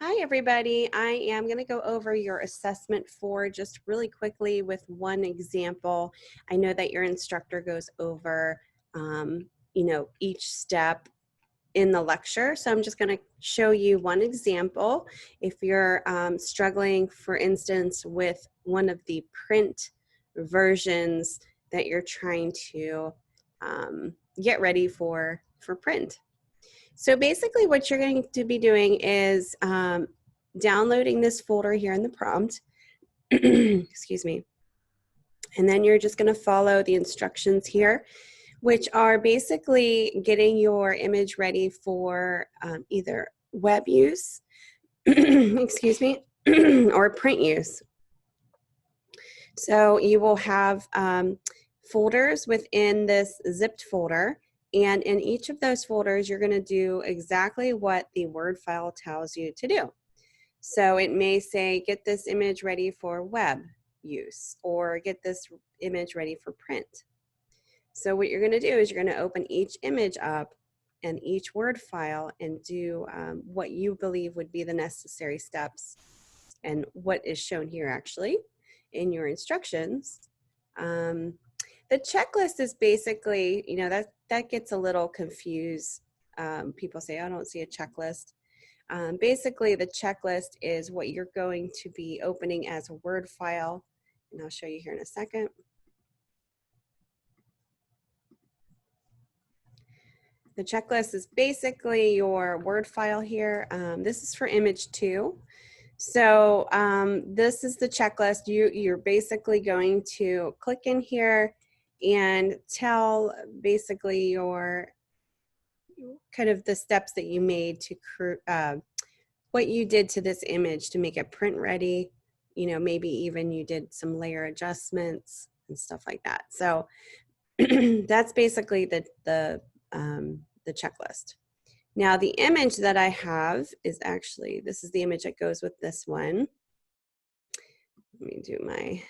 Hi, everybody. I am going to go over your assessment 4 just really quickly with one example. I know that your instructor goes over, each step in the lecture. So I'm just going to show you one example. If you're struggling, for instance, with one of the print versions that you're trying to get ready for print. So basically what you're going to be doing is downloading this folder here in the prompt, excuse me, and then you're just going to follow the instructions here, which are basically getting your image ready for either web use, excuse me, or print use. So you will have folders within this zipped folder. And in each of those folders, you're going to do exactly what the Word file tells you to do. So it may say, get this image ready for web use, or get this image ready for print. So what you're going to do is you're going to open each image up and each Word file and do what you believe would be the necessary steps and what is shown here actually in your instructions. The checklist is basically, that gets a little confused. People say, oh, I don't see a checklist. Basically, the checklist is what you're going to be opening as a Word file, and I'll show you here in a second. The checklist is basically your Word file here. This is for image 2. So this is the checklist. You're basically going to click in here and tell basically your kind of the steps that you made to what you did to this image to make it print ready. Maybe even you did some layer adjustments and stuff like that. So that's basically the checklist. Now the image that I have is actually, this is the image that goes with this one. Let me do my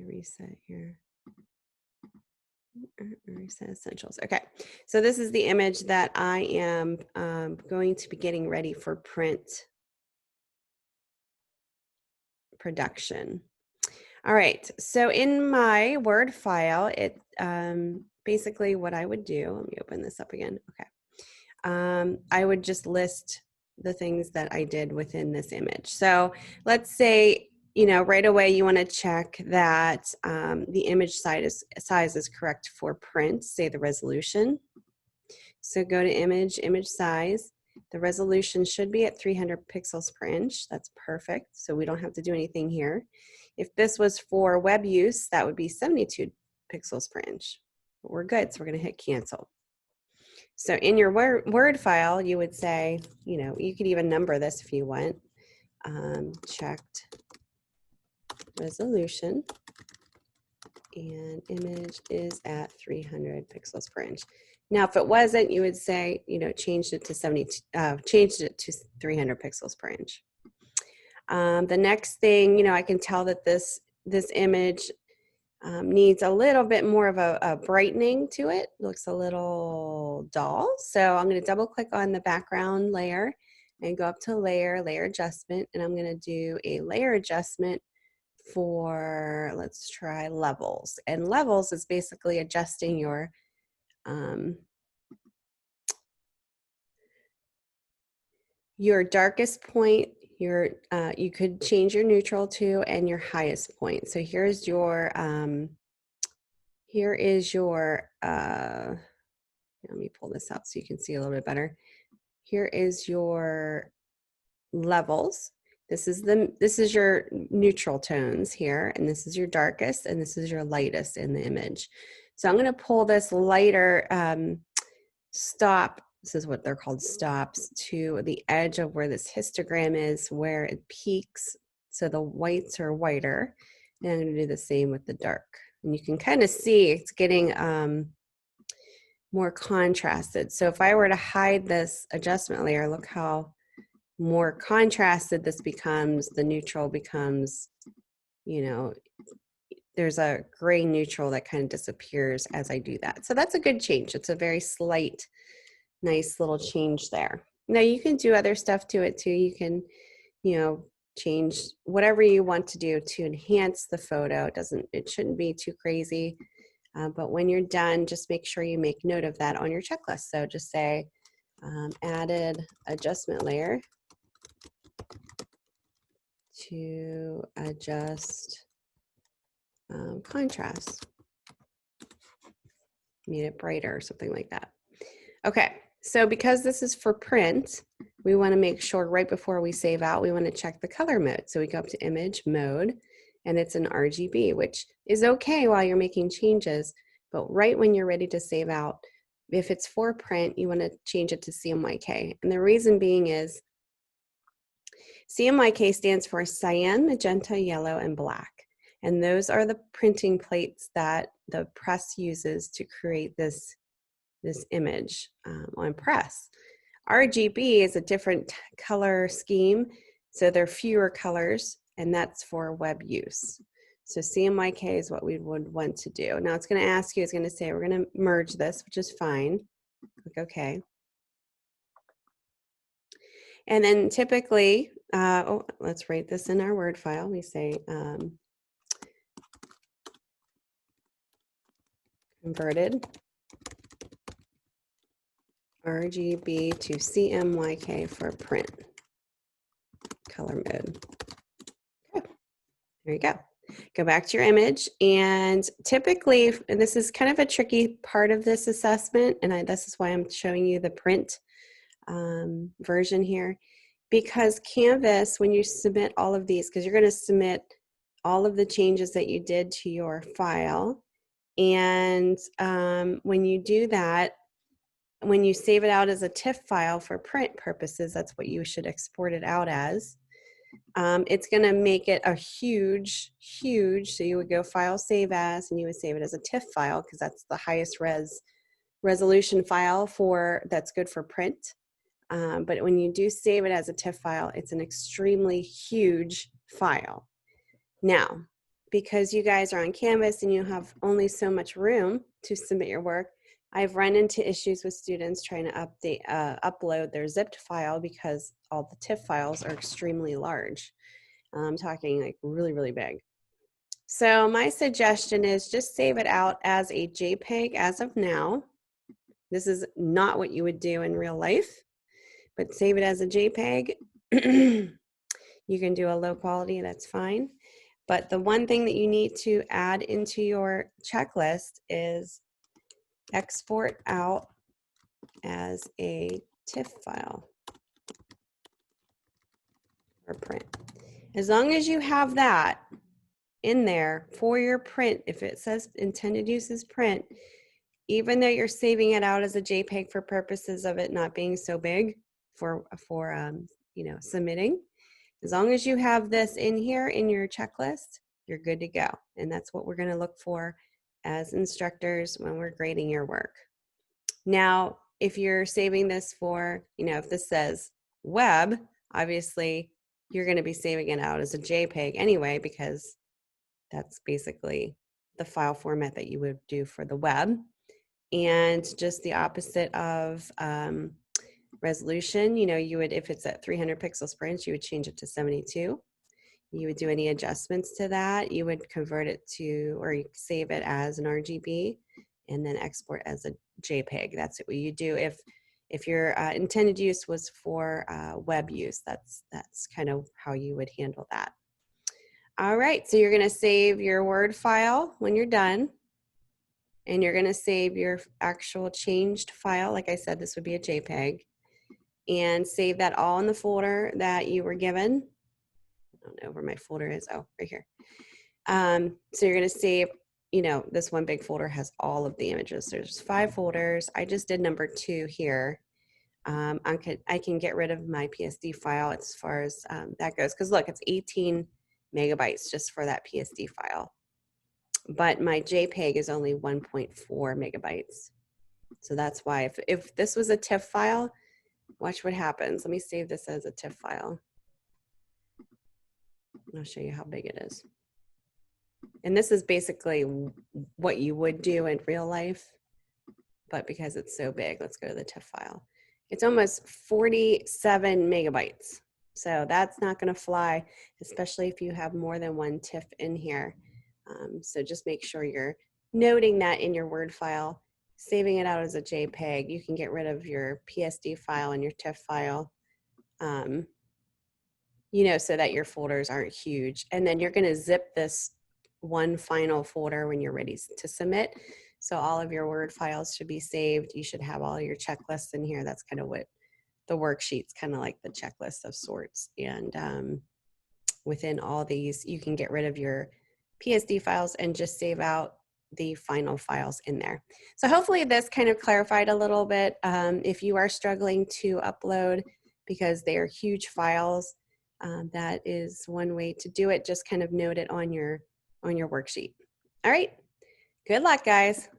reset here. Reset essentials. Okay, so this is the image that I am going to be getting ready for print production. All right, so in my Word file, it basically what I would do, let me open this up again. Okay, I would just list the things that I did within this image. So let's say, right away you want to check that the image size is correct for print, say the resolution. So go to image size. The resolution should be at 300 pixels per inch. That's perfect. So we don't have to do anything here. If this was for web use, that would be 72 pixels per inch. But we're good, so we're going to hit cancel. So in your Word file, you would say, you could even number this if you want. Checked resolution and image is at 300 pixels per inch. Now, if it wasn't, you would say, changed it to 300 pixels per inch. The next thing, I can tell that this image needs a little bit more of a brightening to it. Looks a little dull. So I'm going to double click on the background layer and go up to layer adjustment. And I'm going to do a layer adjustment for, let's try levels. And levels is basically adjusting your darkest point, you could change your neutral to, and your highest point. So here's your let me pull this out so you can see a little bit better. Here is your levels. This is your neutral tones here, and this is your darkest, and this is your lightest in the image. So I'm going to pull this lighter stop. This is what they're called, stops, to the edge of where this histogram is, where it peaks. So the whites are whiter. And I'm going to do the same with the dark. And you can kind of see it's getting more contrasted. So if I were to hide this adjustment layer, look how more contrasted this becomes. The neutral becomes, there's a gray neutral that kind of disappears as I do that. So that's a good change. It's a very slight, nice little change there. Now you can do other stuff to it too. You can, you know, change whatever you want to do to enhance the photo. It shouldn't be too crazy. But when you're done, just make sure you make note of that on your checklist. So just say, added adjustment layer to adjust contrast, made it brighter or something like that. Okay, so because this is for print, we want to make sure right before we save out, we want to check the color mode. So we go up to image mode, and it's an RGB, which is okay while you're making changes, but right when you're ready to save out, if it's for print, you want to change it to CMYK. And the reason being is CMYK stands for cyan, magenta, yellow, and black. And those are the printing plates that the press uses to create this image on press. RGB is a different color scheme, so there are fewer colors, and that's for web use. So CMYK is what we would want to do. Now it's going to ask you, it's going to say we're going to merge this, which is fine. Click OK. And then typically, let's write this in our Word file. We say converted RGB to CMYK for print color mode. Okay, there you go. Go back to your image, and typically, and this is kind of a tricky part of this assessment, and this is why I'm showing you the print version here, because Canvas, when you submit all of these, because you're going to submit all of the changes that you did to your file, and when you do that, when you save it out as a TIFF file for print purposes, that's what you should export it out as. It's going to make it a huge, so you would go file save as, and you would save it as a TIFF file because that's the highest resolution file that's good for print. But when you do save it as a TIFF file, it's an extremely huge file. Now, because you guys are on Canvas and you have only so much room to submit your work, I've run into issues with students trying to upload their zipped file because all the TIFF files are extremely large. I'm talking like really, really big. So my suggestion is just save it out as a JPEG as of now. This is not what you would do in real life, but save it as a JPEG. You can do a low quality, that's fine. But the one thing that you need to add into your checklist is export out as a TIFF file or print. As long as you have that in there for your print, if it says intended use is print, even though you're saving it out as a JPEG for purposes of it not being so big for you know, submitting, as long as you have this in here in your checklist, you're good to go. And that's what we're going to look for as instructors when we're grading your work. Now, if you're saving this for, you know, if this says web, obviously you're going to be saving it out as a JPEG anyway, because that's basically the file format that you would do for the web. And just the opposite of resolution, you know, you would, if it's at 300 pixels per inch, you would change it to 72. You would do any adjustments to that. You would convert it to, or you save it as an RGB and then export as a JPEG. That's what you do if your intended use was for web use. That's kind of how you would handle that. All right, so you're going to save your Word file when you're done, and you're going to save your actual changed file. Like I said, this would be a JPEG, and save that all in the folder that you were given. I don't know where my folder is. Oh, right here. So you're going to save, you know, this one big folder has all of the images. There's 5 folders. I just did number 2 here. I can get rid of my PSD file as far as that goes, because look, it's 18 megabytes just for that PSD file. But my JPEG is only 1.4 megabytes. So that's why if this was a TIFF file, watch what happens. Let me save this as a TIFF file. I'll show you how big it is. And this is basically what you would do in real life, but because it's so big, let's go to the TIFF file. It's almost 47 megabytes. So that's not going to fly, especially if you have more than one TIFF in here. So just make sure you're noting that in your Word file, saving it out as a JPEG. You can get rid of your PSD file and your TIFF file, you know, so that your folders aren't huge. And then you're going to zip this one final folder when you're ready to submit. So all of your Word files should be saved. You should have all your checklists in here. That's kind of what the worksheet's kind of like, the checklist of sorts. And within all these, you can get rid of your PSD files and just save out the final files in there. So hopefully this kind of clarified a little bit. If you are struggling to upload because they are huge files, that is one way to do it. Just kind of note it on your worksheet. All right, good luck, guys.